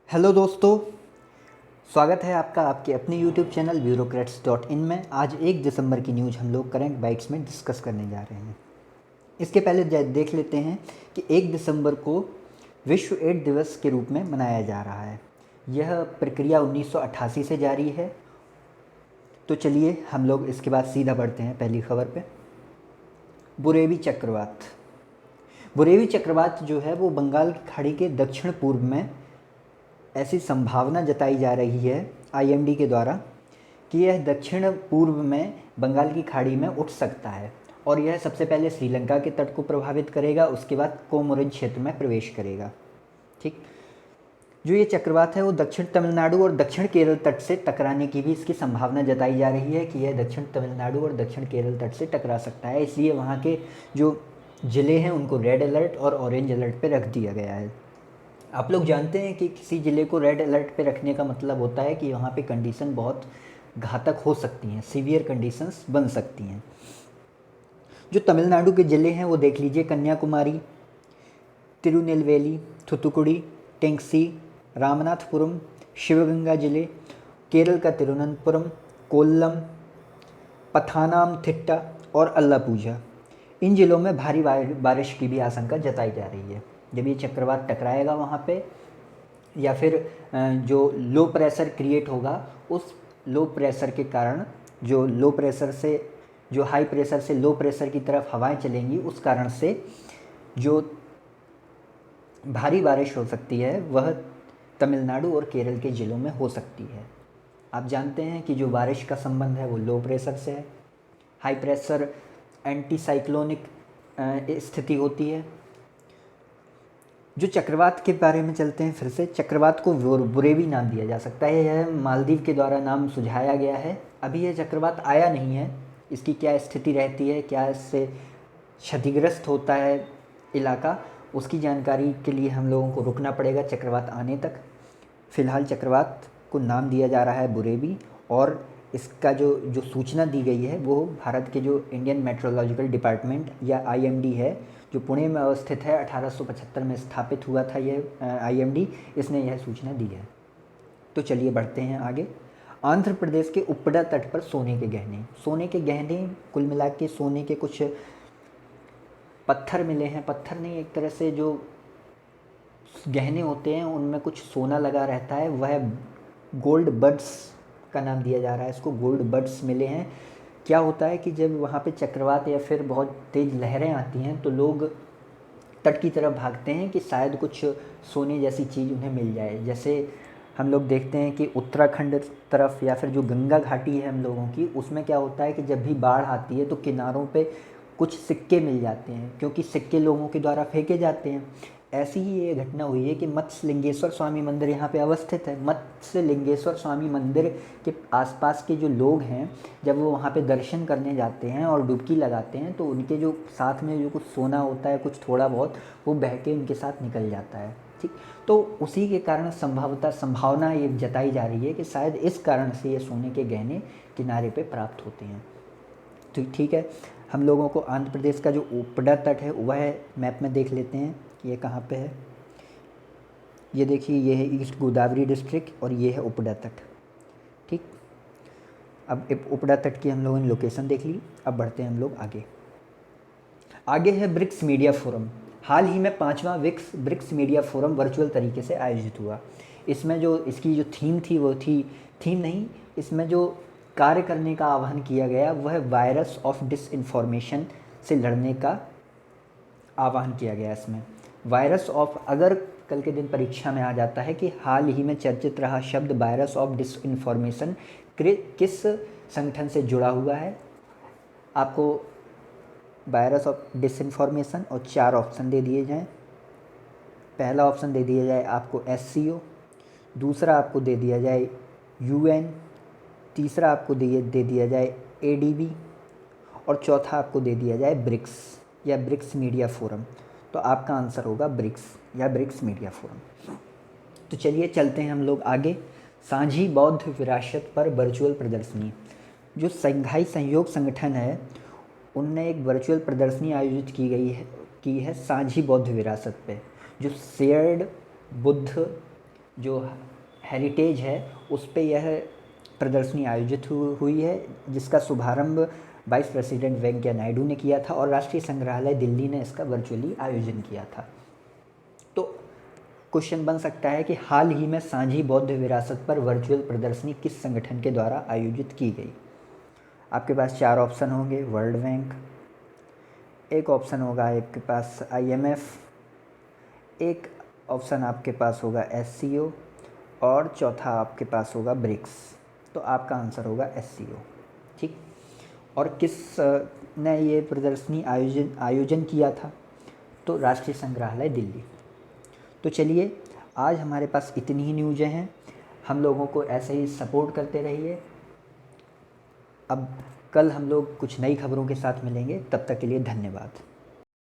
Hello दोस्तों, स्वागत है आपका आपके अपने यूट्यूब चैनल bureaucrats.in में। आज 1 दिसंबर की न्यूज़ हम लोग करंट बाइट्स में डिस्कस करने जा रहे हैं। इसके पहले देख लेते हैं कि 1 दिसंबर को विश्व एड्स दिवस के रूप में मनाया जा रहा है। यह प्रक्रिया 1988 से जारी है। तो चलिए हम लोग इसके बाद सीधा बढ़ते हैं पहली खबर पे। बुरेवी चक्रवात। बुरेवी चक्रवात जो है वो बंगाल की खाड़ी के दक्षिण पूर्व में ऐसी संभावना जताई जा रही है आईएमडी के द्वारा कि यह दक्षिण पूर्व में बंगाल की खाड़ी में उठ सकता है और यह सबसे पहले श्रीलंका के तट को प्रभावित करेगा, उसके बाद कोमोरिन क्षेत्र में प्रवेश करेगा। ठीक, जो ये चक्रवात है वो दक्षिण तमिलनाडु और दक्षिण केरल तट से टकराने की भी इसकी संभावना जताई जा रही है कि यह दक्षिण तमिलनाडु और दक्षिण केरल तट से टकरा सकता है। इसलिए वहाँ के जो ज़िले हैं उनको रेड अलर्ट और ऑरेंज अलर्ट पे रख दिया गया है। आप लोग जानते हैं कि किसी ज़िले को रेड अलर्ट पे रखने का मतलब होता है कि वहाँ पे कंडीशन बहुत घातक हो सकती हैं, सीवियर कंडीशंस बन सकती हैं। जो तमिलनाडु के ज़िले हैं वो देख लीजिए, कन्याकुमारी, तिरुनेलवेली, थुथुकुडी, टेंगसी, रामनाथपुरम, शिवगंगा ज़िले, केरल का तिरुवनंतपुरम, कोल्लम, पथानामथिट्टा और अल्लापुझा। इन ज़िलों में भारी बारिश की भी आशंका जताई जा रही है। जब ये चक्रवात टकराएगा वहाँ पे या फिर जो लो प्रेशर क्रिएट होगा, उस लो प्रेशर के कारण जो लो प्रेशर से जो हाई प्रेशर से लो प्रेशर की तरफ हवाएं चलेंगी, उस कारण से जो भारी बारिश हो सकती है वह तमिलनाडु और केरल के ज़िलों में हो सकती है। आप जानते हैं कि जो बारिश का संबंध है वो लो प्रेशर से है। हाई प्रेशर एंटी साइक्लोनिक स्थिति होती है। जो चक्रवात के बारे में चलते हैं फिर से, चक्रवात को बुरेवी नाम दिया जा सकता है। यह मालदीव के द्वारा नाम सुझाया गया है। अभी यह चक्रवात आया नहीं है, इसकी क्या स्थिति रहती है, क्या इससे क्षतिग्रस्त होता है इलाका, उसकी जानकारी के लिए हम लोगों को रुकना पड़ेगा चक्रवात आने तक। फ़िलहाल चक्रवात को नाम दिया जा रहा है बुरेवी और इसका जो सूचना दी गई है वो भारत के जो इंडियन मेट्रोलॉजिकल डिपार्टमेंट या आईएमडी है, जो पुणे में अवस्थित है, 1875 में स्थापित हुआ था ये आईएमडी, इसने यह सूचना दी है। तो चलिए बढ़ते हैं आगे। आंध्र प्रदेश के उपड़ा तट पर सोने के गहने। सोने के गहने कुल मिला के सोने के कुछ पत्थर मिले हैं, पत्थर नहीं, एक तरह से जो गहने होते हैं उनमें कुछ सोना लगा रहता है, वह गोल्ड बड्स का नाम दिया जा रहा है इसको, गोल्ड बड्स मिले हैं। क्या होता है कि जब वहाँ पे चक्रवात या फिर बहुत तेज़ लहरें आती हैं तो लोग तट की तरफ भागते हैं कि शायद कुछ सोने जैसी चीज़ उन्हें मिल जाए। जैसे हम लोग देखते हैं कि उत्तराखंड तरफ या फिर जो गंगा घाटी है हम लोगों की, उसमें क्या होता है कि जब भी बाढ़ आती है तो किनारों पे कुछ सिक्के मिल जाते हैं, क्योंकि सिक्के लोगों के द्वारा फेंके जाते हैं। ऐसी ही ये घटना हुई है कि मत्स्यलिंगेश्वर स्वामी मंदिर यहाँ पे अवस्थित है। मत्स्यलिंगेश्वर स्वामी मंदिर के आसपास के जो लोग हैं, जब वो वहाँ पे दर्शन करने जाते हैं और डुबकी लगाते हैं तो उनके जो साथ में जो कुछ सोना होता है, कुछ थोड़ा बहुत, वो बह के उनके साथ निकल जाता है। ठीक, तो उसी के कारण संभावना ये जताई जा रही है कि शायद इस कारण से ये सोने के गहने किनारे पे प्राप्त होते हैं। तो ठीक है, हम लोगों को आंध्र प्रदेश का जो उपड़ा तट है वह मैप में देख लेते हैं कि ये कहाँ पे है। ये देखिए, ये है ईस्ट गोदावरी डिस्ट्रिक्ट और ये है उपड़ा तट। ठीक, अब उपड़ा तट की हम लोगों ने लोकेशन देख ली। अब बढ़ते हैं हम लोग आगे। आगे है ब्रिक्स मीडिया फोरम। हाल ही में 5वां ब्रिक्स मीडिया फोरम वर्चुअल तरीके से आयोजित हुआ। इसमें जो इसकी जो थीम थी वो थी, थीम नहीं, इसमें जो कार्य करने का आह्वान किया गया वह वायरस ऑफ डिसइंफॉर्मेशन से लड़ने का आह्वान किया गया। इसमें वायरस ऑफ, अगर कल के दिन परीक्षा में आ जाता है कि हाल ही में चर्चित रहा शब्द वायरस ऑफ डिसइंफॉर्मेशन किस संगठन से जुड़ा हुआ है, आपको वायरस ऑफ डिसइंफॉर्मेशन और 4 ऑप्शन दे दिए जाएं। पहला ऑप्शन दे दिया जाए आपको एससीओ, दूसरा आपको दे दिया जाए यूएन, तीसरा आपको दे दिया जाए एडीबी और चौथा आपको दे दिया जाए ब्रिक्स या ब्रिक्स मीडिया फोरम। तो आपका आंसर होगा ब्रिक्स या ब्रिक्स मीडिया फोरम। तो चलिए चलते हैं हम लोग आगे। सांझी बौद्ध विरासत पर वर्चुअल प्रदर्शनी। जो संघाई सहयोग संगठन है उनने एक वर्चुअल प्रदर्शनी आयोजित की है सांझी बौद्ध विरासत पे, जो शेयर्ड बुद्ध जो हेरिटेज है उस पे यह प्रदर्शनी आयोजित हुई है, जिसका शुभारंभ वाइस प्रेसिडेंट वेंकैया नायडू ने किया था और राष्ट्रीय संग्रहालय दिल्ली ने इसका वर्चुअली आयोजन किया था। तो क्वेश्चन बन सकता है कि हाल ही में सांझी बौद्ध विरासत पर वर्चुअल प्रदर्शनी किस संगठन के द्वारा आयोजित की गई। आपके पास 4 ऑप्शन होंगे, वर्ल्ड बैंक, एक ऑप्शन होगा आपके पास IMF, एक ऑप्शन आपके पास होगा SCO और चौथा आपके पास होगा ब्रिक्स। तो आपका आंसर होगा SCO। ठीक। और किस ने ये प्रदर्शनी आयोजन किया था, तो राष्ट्रीय संग्रहालय दिल्ली। तो चलिए, आज हमारे पास इतनी ही न्यूज़ें हैं, हम लोगों को ऐसे ही सपोर्ट करते रहिए। अब कल हम लोग कुछ नई खबरों के साथ मिलेंगे, तब तक के लिए धन्यवाद।